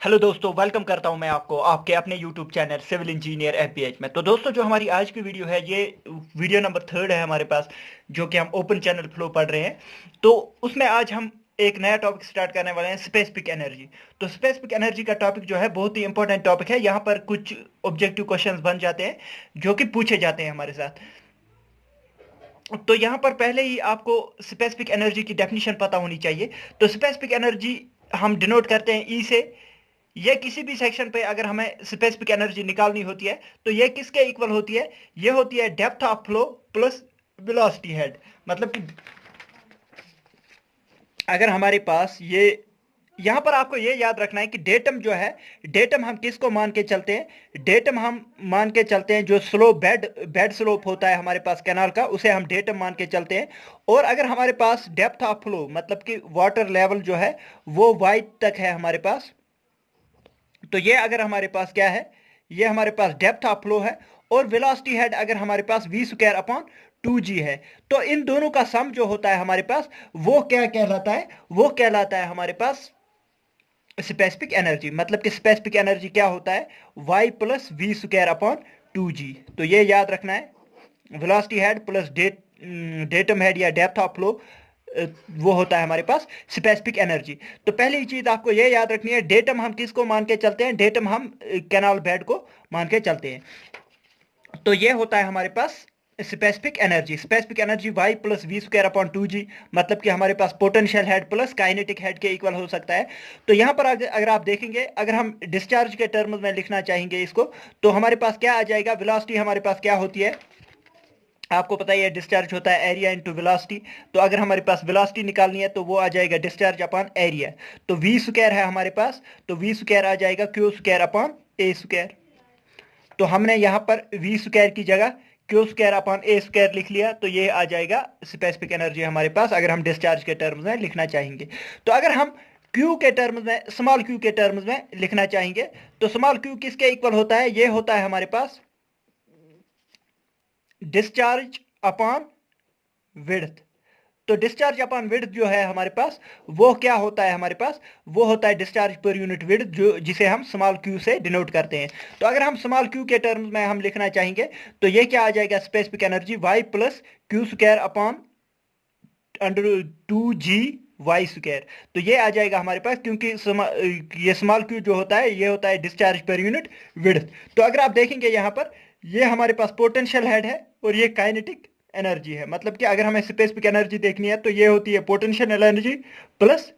Hello दोस्तों, welcome करता हूं मैं आपको आपके अपने यूट्यूब चैनल सिविल इंजीनियर एफबीएच में। तो दोस्तों, जो हमारी आज की वीडियो है ये वीडियो नंबर 3 है हमारे पास, जो कि हम ओपन चैनल फ्लो पढ़ रहे हैं। तो उसमें आज हम एक नया टॉपिक स्टार्ट करने वाले हैं, स्पेसिफिक एनर्जी। तो स्पेसिफिक एनर्जी का टॉपिक जो है बहुत ही इंपॉर्टेंट टॉपिक है। यहाँ पर कुछ ऑब्जेक्टिव क्वेश्चंस बन जाते हैं जो कि पूछे जाते हैं हमारे साथ। तो यहाँ पर पहले ही आपको स्पेसिफिक एनर्जी की डेफिनेशन पता होनी चाहिए। तो स्पेसिफिक एनर्जी हम डिनोट करते हैं ई से। ये किसी भी सेक्शन पे अगर हमें स्पेसिफिक एनर्जी निकालनी होती है तो ये किसके इक्वल होती है? ये होती है depth of flow plus velocity head. मतलब कि अगर हमारे पास ये, यहां पर आपको ये याद रखना है कि डेटम जो है, डेटम हम किसको मान के चलते हैं? डेटम हम मान के चलते हैं जो स्लोप बेड बेड स्लोप होता है हमारे पास कैनाल का, उसे हम डेटम मान के चलते हैं। और अगर हमारे पास डेप्थ ऑफ फ्लो मतलब कि वाटर लेवल जो है वो वाई तक है हमारे पास, तो ये अगर हमारे पास क्या है, ये हमारे पास डेप्थ ऑफ फ्लो है। और वेलोसिटी हेड अगर हमारे पास वी स्क्वायर अपॉन 2g है। तो इन दोनों का सम जो होता है हमारे पास, वो क्या कहलाता है? वो कहलाता है हमारे पास स्पेसिफिक एनर्जी। मतलब कि स्पेसिफिक एनर्जी क्या होता है? y plus V square upon 2g। तो ये याद रखना है। Velocity head plus datum head या डेप्थ ऑफ फ्लो, वो होता है हमारे पास स्पेसिफिक एनर्जी। तो पहली चीज आपको ये याद रखनी है, डेटम हम किसको मान के चलते हैं? डेटम हम कैनाल बेड को मान के चलते हैं। तो ये होता है हमारे पास specific energy. Specific energy Y plus V square upon 2g। मतलब कि हमारे पास potential head plus kinetic head के इक्वल हो सकता है। तो यहां पर अगर आप देखेंगे, अगर हम डिस्चार्ज के टर्म्स में लिखना चाहेंगे इसको, तो हमारे पास क्या आ जाएगा? वेलोसिटी हमारे पास क्या होती है? आपको पता ही है, डिस्चार्ज होता है एरिया इंटू वेलोसिटी। तो अगर हमारे पास वेलोसिटी निकालनी है तो वो आ जाएगा डिस्चार्ज अपॉन एरिया। तो वी स्क्वायर है हमारे पास, तो वी स्क्वायर आ जाएगा क्यू स्क्वायर अपॉन ए स्क्वायर। तो हमने यहां पर वी स्क्वायर की जगह क्यू स्क्वायर अपॉन ए स्क्वायर लिख लिया। तो ये आ जाएगा स्पेसिफिक एनर्जी हमारे पास, अगर हम डिस्चार्ज के टर्म्स में लिखना चाहेंगे। तो अगर हम क्यू के टर्म्स में, स्मॉल क्यू के टर्म्स में लिखना चाहेंगे, तो स्मॉल क्यू किसके इक्वल होता है? ये होता है हमारे पास डिस्चार्ज अपॉन विड्थ। तो डिस्चार्ज अपॉन विड्थ जो है हमारे पास, वो क्या होता है हमारे पास? वो होता है डिस्चार्ज पर यूनिट विड्थ, जो जिसे हम स्मॉल क्यू से डिनोट करते हैं। तो अगर हम स्मॉल क्यू के टर्म्स में हम लिखना चाहेंगे, तो ये क्या आ जाएगा? Specific energy Y plus Q square upon under 2g Y square. तो ये आ जाएगा हमारे पास, क्योंकि ये स्मॉल क्यू जो होता है ये होता है डिस्चार्ज पर यूनिट विड्थ। तो अगर आप देखेंगे यहाँ पर, ये हमारे पास पोटेंशियल हेड है और ये काइनेटिक एनर्जी है। मतलब कि अगर हमें स्पेसिफिक एनर्जी देखनी है तो ये होती है potential energy plus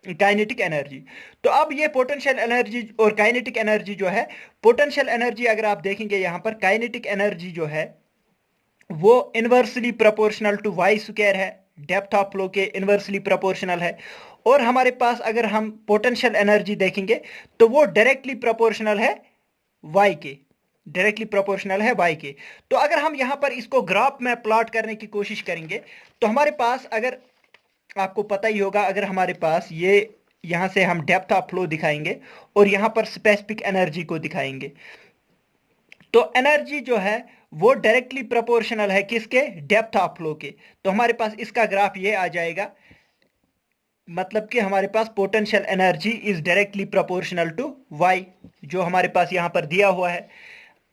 kinetic energy. तो अब ये पोटेंशियल एनर्जी और काइनेटिक एनर्जी जो है, पोटेंशियल एनर्जी अगर आप देखेंगे यहाँ पर, काइनेटिक एनर्जी जो है वो inversely proportional to Y square है, डेप्थ ऑफ फ्लो के इनवर्सली प्रोपोर्शनल है। और हमारे पास अगर हम पोटेंशियल एनर्जी देखेंगे तो वो डायरेक्टली प्रोपोर्शनल है वाई के, डायरेक्टली प्रोपोर्शनल है वाई के। तो अगर हम यहां पर इसको ग्राफ में प्लॉट करने की कोशिश करेंगे, तो हमारे पास, अगर आपको पता ही होगा, अगर हमारे पास ये, यहां से हम डेप्थ ऑफ फ्लो दिखाएंगे और यहां पर स्पेसिफिक एनर्जी को दिखाएंगे, तो एनर्जी जो है वो डायरेक्टली प्रोपोर्शनल है किसके? डेप्थ ऑफ फ्लो के। तो हमारे पास इसका ग्राफ ये आ जाएगा। मतलब कि हमारे पास potential energy is directly proportional to Y, जो हमारे पास यहां पर दिया हुआ है।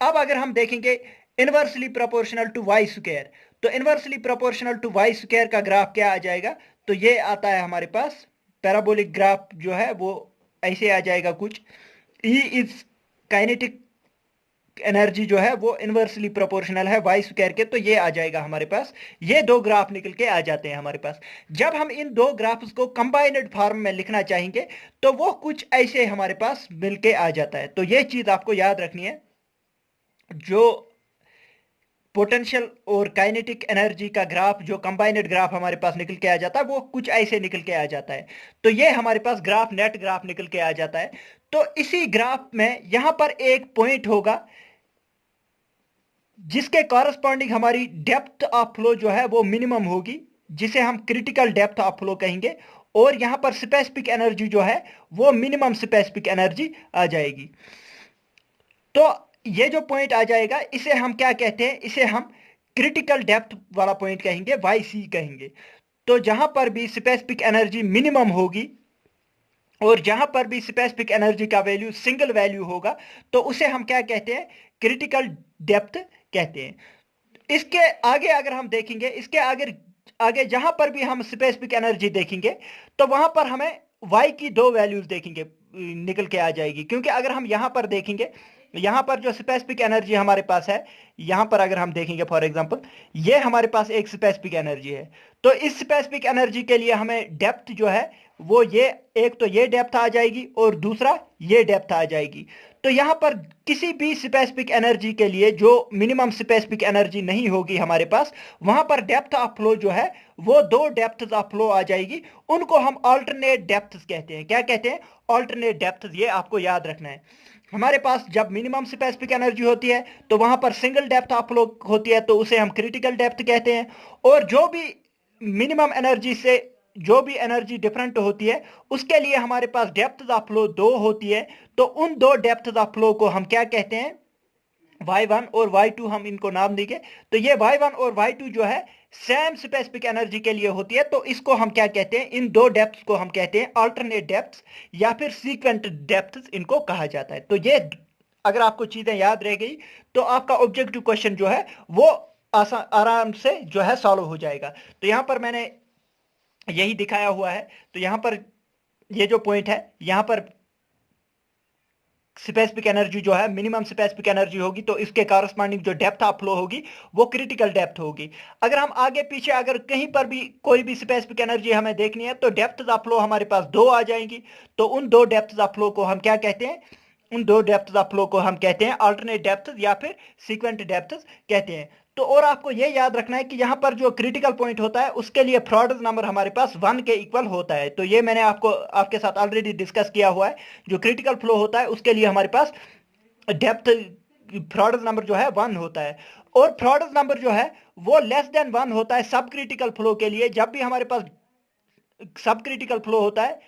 अब अगर हम देखेंगे inversely proportional to Y square, तो inversely proportional to Y square का ग्राफ क्या आ जाएगा? तो ये आता है हमारे पास पैराबोलिक ग्राफ जो है वो ऐसे आ जाएगा कुछ। ई इज काइनेटिक एनर्जी जो है वो इनवर्सली प्रोपोर्शनल है वाई स्क्वायर के। तो ये आ जाएगा हमारे पास, ये दो ग्राफ निकल के आ जाते हैं हमारे पास। जब हम इन दो ग्राफ्स को कंबाइनेड फॉर्म में लिखना चाहेंगे तो वो कुछ ऐसे हमारे पास मिलके आ जाता है। तो ये चीज आपको याद रखनी है, जो पोटेंशियल और काइनेटिक एनर्जी का ग्राफ, जो कंबाइनेड ग्राफ हमारे पास निकल के आ जाता है, वो कुछ ऐसे निकल के आ जाता है। तो ये हमारे पास ग्राफ, नेट ग्राफ निकल के आ जाता है। तो इसी ग्राफ में यहां पर एक पॉइंट होगा जिसके कॉरस्पॉन्डिंग हमारी डेप्थ ऑफ फ्लो जो है वो मिनिमम होगी, जिसे हम क्रिटिकल डेप्थ ऑफ फ्लो कहेंगे। और यहां पर स्पेसिफिक एनर्जी जो है वो मिनिमम स्पेसिफिक एनर्जी आ जाएगी। तो ये जो पॉइंट आ जाएगा इसे हम क्या कहते हैं? इसे हम क्रिटिकल डेप्थ वाला पॉइंट कहेंगे, वाई सी कहेंगे। तो जहां पर भी स्पेसिफिक एनर्जी मिनिमम होगी और जहां पर भी स्पेसिफिक एनर्जी का वैल्यू सिंगल वैल्यू होगा तो उसे हम क्या कहते हैं, क्रिटिकल डेप्थ कहते हैं। इसके आगे अगर हम देखेंगे, इसके आगे आगे जहां पर भी हम स्पेसिफिक एनर्जी देखेंगे तो वहां पर हमें y की दो वैल्यूज देखेंगे, निकल के आ जाएगी। क्योंकि अगर हम यहां पर देखेंगे, यहां पर जो स्पेसिफिक एनर्जी हमारे पास है, यहां पर अगर हम देखेंगे फॉर एग्जांपल, ये हमारे पास एक स्पेसिफिक एनर्जी है। तो इस स्पेसिफिक एनर्जी के लिए हमें डेप्थ जो है वो ये, एक तो ये डेप्थ आ जाएगी और दूसरा ये डेप्थ आ जाएगी। तो यहां पर किसी भी स्पेसिफिक एनर्जी के लिए जो मिनिमम स्पेसिफिक एनर्जी नहीं होगी हमारे पास, वहां पर डेप्थ ऑफ फ्लो जो है वो दो डेप्थ ऑफ फ्लो आ जाएगी। उनको हम अल्टरनेट डेप्थ कहते हैं। क्या कहते हैं? Alternate depth. ये आपको याद रखना है। हमारे पास जब मिनिमम स्पेसिफिक एनर्जी होती है तो वहां पर सिंगल डेप्थ ऑफ फ्लो होती है, तो उसे हम क्रिटिकल डेप्थ कहते हैं। और जो भी मिनिमम एनर्जी से जो भी एनर्जी डिफरेंट होती है उसके लिए हमारे पास डेप्थ ऑफ फ्लो दो होती है। तो उन दो डेप्थ ऑफ फ्लो को हम क्या कहते हैं? y1 और y2 हम इनको नाम देंगे। तो ये y1 और y2 जो है सेम स्पेसिफिक एनर्जी के लिए होती है। तो इसको हम क्या कहते हैं? इन दो डेप्थ्स को हम कहते हैं अल्टरनेट डेप्थ्स या फिर सीक्वेंट डेप्थ्स इनको कहा जाता है। तो ये अगर आपको चीजें याद रह गई तो आपका ऑब्जेक्टिव क्वेश्चन जो है वो आराम से जो है सॉल्व हो जाएगा। तो यहां पर मैंने यही दिखाया हुआ है। तो यहां पर ये जो पॉइंट है, यहां पर स्पेसिफिक एनर्जी जो है मिनिमम स्पेसिफिक एनर्जी होगी तो इसके कारस्पॉन्डिंग जो डेप्थ ऑफ फ्लो होगी वो क्रिटिकल डेप्थ होगी। अगर हम आगे पीछे अगर कहीं पर भी कोई भी स्पेसिफिक एनर्जी हमें देखनी है तो डेप्थ ऑफ फ्लो हमारे पास दो आ जाएंगी। तो उन दो डेप्थ ऑफ फ्लो को हम क्या कहते हैं? उन दो डेप्थ ऑफ फ्लो को हम कहते हैं अल्टरनेट डेप्थ या फिर सीक्वेंट डेप्थ कहते हैं। तो और आपको यह याद रखना है कि यहां पर जो क्रिटिकल पॉइंट होता है उसके लिए फ्रॉडर्स नंबर हमारे पास 1 के इक्वल होता है। तो ये मैंने आपको आपके साथ ऑलरेडी डिस्कस किया हुआ है। जो क्रिटिकल फ्लो होता है उसके लिए हमारे पास डेप्थ फ्रॉडर्स नंबर जो है 1 होता है। और फ्रॉडर्स नंबर जो है वो लेस देन 1 होता है सब क्रिटिकल फ्लो के लिए। जब भी हमारे पास सब क्रिटिकल फ्लो होता है,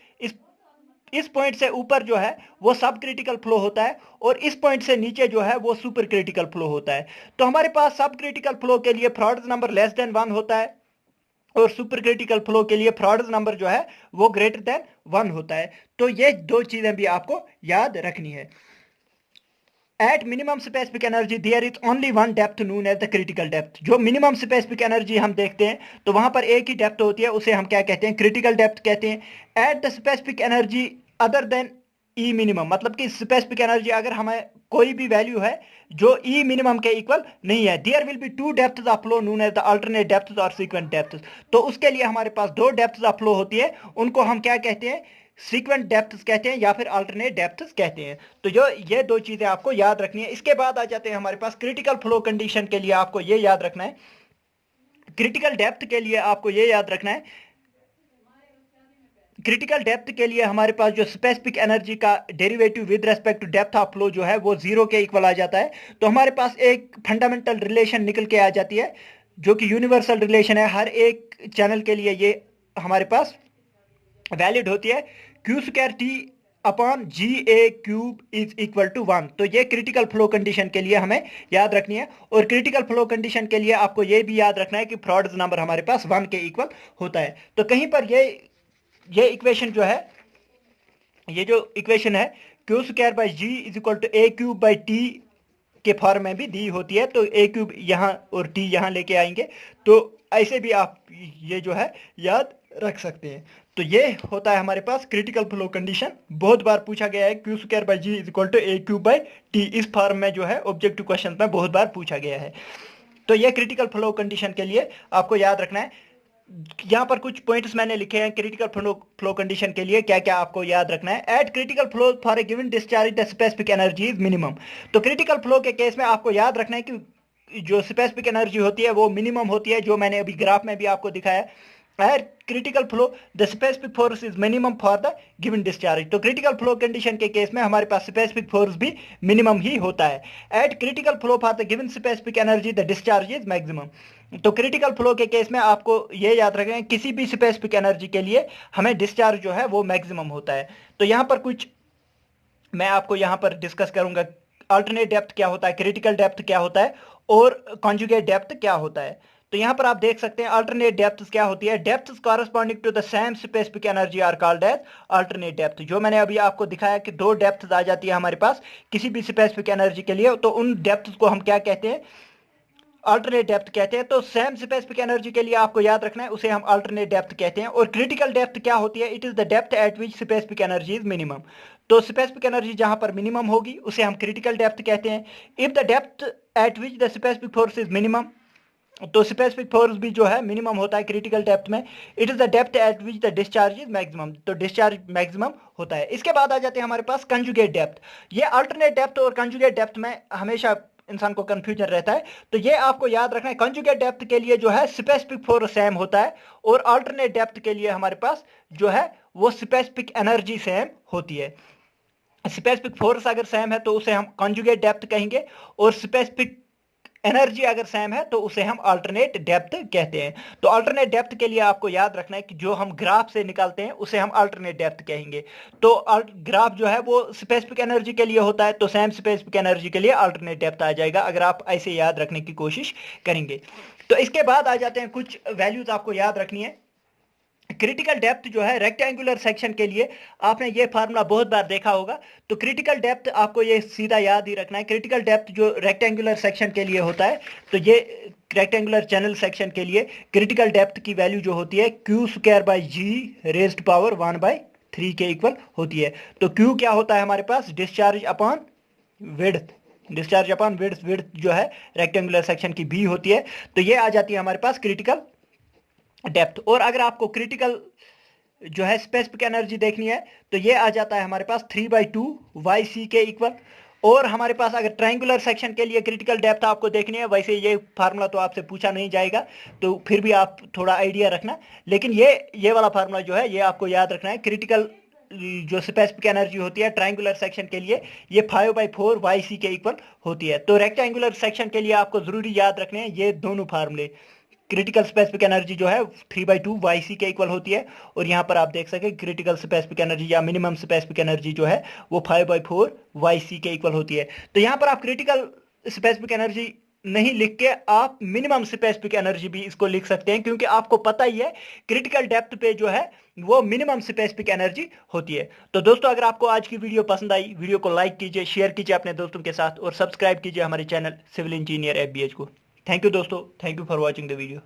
इस पॉइंट से ऊपर जो है वो सब क्रिटिकल फ्लो होता है और इस पॉइंट से नीचे जो है वो सुपर क्रिटिकल फ्लो होता है। तो हमारे पास सब क्रिटिकल फ्लो के लिए फ्रॉडर्स नंबर लेस देन 1 होता है और सुपर क्रिटिकल फ्लो के लिए फ्रॉडर्स नंबर जो है वो ग्रेटर देन 1 होता है। तो ये दो चीजें भी आपको याद रखनी है। At minimum specific energy there is only one depth known as the critical depth. जो मिनिमम स्पेसिफिक एनर्जी हम देखते हैं तो वहां पर एक ही डेप्थ होती है, उसे हम क्या कहते हैं? क्रिटिकल डेप्थ कहते हैं। At the specific energy other than E minimum, मतलब कि स्पेसिफिक एनर्जी अगर हमें कोई भी वैल्यू है जो ई मिनिमम के इक्वल नहीं है, there will be two depth of flow known as the alternate depth और सीक्वेंट डेप्थ। तो उसके लिए हमारे पास दो डेप्थ ऑफ फ्लो होती है, उनको हम क्या कहते हैं? सीक्वेंट डेप्थ कहते हैं या फिर अल्टरनेट डेप्थ कहते हैं। तो जो ये दो चीजें आपको याद रखनी है। इसके बाद आ जाते हैं हमारे पास क्रिटिकल फ्लो कंडीशन के लिए आपको ये याद रखना है, क्रिटिकल डेप्थ के लिए आपको ये याद रखना है, क्रिटिकल डेप्थ के लिए हमारे पास जो स्पेसिफिक एनर्जी का derivative with respect to depth of flow जो है वो 0 के इक्वल आ जाता है। तो हमारे पास एक फंडामेंटल रिलेशन निकल के आ जाती है जो कि यूनिवर्सल रिलेशन है। हर एक चैनल के लिए ये हमारे पास वैलिड होती है। Q square T upon G A cube is equal to 1। तो ये क्रिटिकल फ्लो कंडीशन के लिए हमें याद रखनी है। और क्रिटिकल फ्लो कंडीशन के लिए आपको ये भी याद रखना है कि फ्रॉड्स नंबर हमारे पास 1 के इक्वल होता है। तो कहीं पर ये इक्वेशन जो है, ये जो इक्वेशन है Q square by G is equal to A cube by T के फॉर्म में भी दी होती है। तो ए क्यूब यहाँ और टी यहाँ लेके आएंगे, तो ऐसे भी आप ये जो है याद रख सकते हैं। तो ये होता है हमारे पास क्रिटिकल फ्लो कंडीशन। बहुत बार पूछा गया है Q square by G is equal to A cube by T, इस फॉर्म में जो है ऑब्जेक्टिव क्वेश्चन में बहुत बार पूछा गया है। तो ये क्रिटिकल फ्लो कंडीशन के लिए आपको याद रखना है। यहाँ पर कुछ पॉइंट्स मैंने लिखे हैं क्रिटिकल फ्लो कंडीशन के लिए क्या क्या आपको याद रखना है। Eight critical flow for a given discharge the specific energy is minimum. तो क्रिटिकल फ्लो के केस में आपको याद रखना है कि जो स्पेसिफिक एनर्जी होती है वो मिनिमम होती है, जो मैंने अभी ग्राफ में भी आपको दिखाया। Eight critical flow the specific force is minimum for the given discharge. तो क्रिटिकल फ्लो कंडीशन के केस में हमारे पास स्पेसिफिक फोर्स भी मिनिमम ही होता है। Eight critical flow for the given specific energy the discharge is maximum. तो critical flow के केस में आपको ये याद रखें किसी भी स्पेसिफिक एनर्जी के लिए हमें डिस्चार्ज जो है वो मैक्सिमम होता है। तो यहाँ पर कुछ मैं आपको यहाँ पर डिस्कस करूंगा, अल्टरनेट डेप्थ क्या होता है, क्रिटिकल डेप्थ क्या होता है और कॉन्जुगेट डेप्थ क्या होता है। तो यहाँ पर आप देख सकते हैं अल्टरनेट डेप्थ क्या होती है। Depth corresponding to the same specific energy are called as alternate depth. जो मैंने अभी आपको दिखाया कि दो डेप्थ आ जाती है हमारे पास किसी भी स्पेसिफिक एनर्जी के लिए, तो उन डेप्थ को हम क्या कहते हैं, अल्टरनेट डेप्थ कहते हैं। तो सेम स्पेसिफिक एनर्जी के लिए आपको याद रखना है उसे हम अल्टरनेट डेप्थ कहते हैं। और क्रिटिकल डेप्थ क्या होती है, it is the depth eight which specific energy is minimum. तो स्पेसिफिक एनर्जी जहां पर मिनिमम होगी उसे हम क्रिटिकल डेप्थ कहते हैं। If the depth eight which the specific force is minimum, तो स्पेसिफिक फोर्स भी जो है मिनिमम होता है क्रिटिकल डेप्थ में। It is the depth eight which the discharge is maximum, तो डिस्चार्ज मैक्सिमम होता है। इसके बाद आ जाते हैं हमारे पास कंजुगेट डेप्थ। ये अल्टरनेट डेप्थ और कंजुगेट डेप्थ में हमेशा इंसान को कंफ्यूजन रहता है, तो ये आपको याद रखना है। कंजुगेट डेप्थ के लिए जो है स्पेसिफिक फोर्स सेम होता है और अल्टरनेट डेप्थ के लिए हमारे पास जो है वो स्पेसिफिक एनर्जी सेम होती है। स्पेसिफिक फोर्स अगर सेम है तो उसे हम कंजुगेट डेप्थ कहेंगे, और स्पेसिफिक एनर्जी अगर सेम है तो उसे हम अल्टरनेट डेप्थ कहते हैं। तो अल्टरनेट डेप्थ के लिए आपको याद रखना है कि जो हम ग्राफ से निकालते हैं उसे हम अल्टरनेट डेप्थ कहेंगे। तो ग्राफ जो है वो स्पेसिफिक एनर्जी के लिए होता है, तो सेम स्पेसिफिक एनर्जी के लिए अल्टरनेट डेप्थ आ जाएगा अगर आप ऐसे याद रखने की कोशिश करेंगे। तो इसके बाद आ जाते हैं कुछ वैल्यूज आपको याद रखनी है। क्रिटिकल डेप्थ जो है रेक्टेंगुलर सेक्शन के लिए आपने ये फार्मूला बहुत बार देखा होगा, तो क्रिटिकल डेप्थ आपको ये सीधा याद ही रखना है। क्रिटिकल डेप्थ जो रेक्टेंगुलर सेक्शन के लिए होता है, तो ये रेक्टेंगुलर चैनल सेक्शन के लिए क्रिटिकल डेप्थ की वैल्यू जो होती है Q²/G⁻⁴ के इक्वल होती है। तो Q क्या होता है हमारे पास, discharge upon width. Discharge upon width, width जो है रेक्टेंगुलर सेक्शन की B होती है। तो ये आ जाती है हमारे पास क्रिटिकल डेप्थ। और अगर आपको क्रिटिकल जो है स्पेसिफिक एनर्जी देखनी है तो ये आ जाता है हमारे पास 3/2 YC के इक्वल। और हमारे पास अगर ट्रायंगुलर सेक्शन के लिए क्रिटिकल डेप्थ आपको देखनी है, वैसे ये फार्मूला तो आपसे पूछा नहीं जाएगा, तो फिर भी आप थोड़ा आइडिया रखना। लेकिन ये वाला फार्मूला जो है ये आपको याद रखना है। क्रिटिकल जो स्पेसिफिक एनर्जी होती है ट्रायंगुलर सेक्शन के लिए ये 5/4 YC के इक्वल होती है। तो रेक्टेंगुलर सेक्शन के लिए आपको जरूरी याद रखने हैं ये दोनों फार्मूले। क्रिटिकल स्पेसिफिक एनर्जी जो है 3/2 YC के इक्वल होती है, और यहाँ पर आप देख सके क्रिटिकल स्पेसिफिक एनर्जी या मिनिमम स्पेसिफिक एनर्जी जो है वो 5/4 YC के इक्वल होती है। तो यहाँ पर आप क्रिटिकल स्पेसिफिक एनर्जी नहीं लिख के आप मिनिमम स्पेसिफिक एनर्जी भी इसको लिख सकते हैं, क्योंकि आपको पता ही है क्रिटिकल डेप्थ पे जो है वो मिनिमम स्पेसिफिक एनर्जी होती है। तो दोस्तों अगर आपको आज की वीडियो पसंद आई, वीडियो को लाइक कीजिए, शेयर कीजिए अपने दोस्तों के साथ, और सब्सक्राइब कीजिए हमारे चैनल सिविल इंजीनियर FBH को। थैंक यू दोस्तों, thank you for watching the video.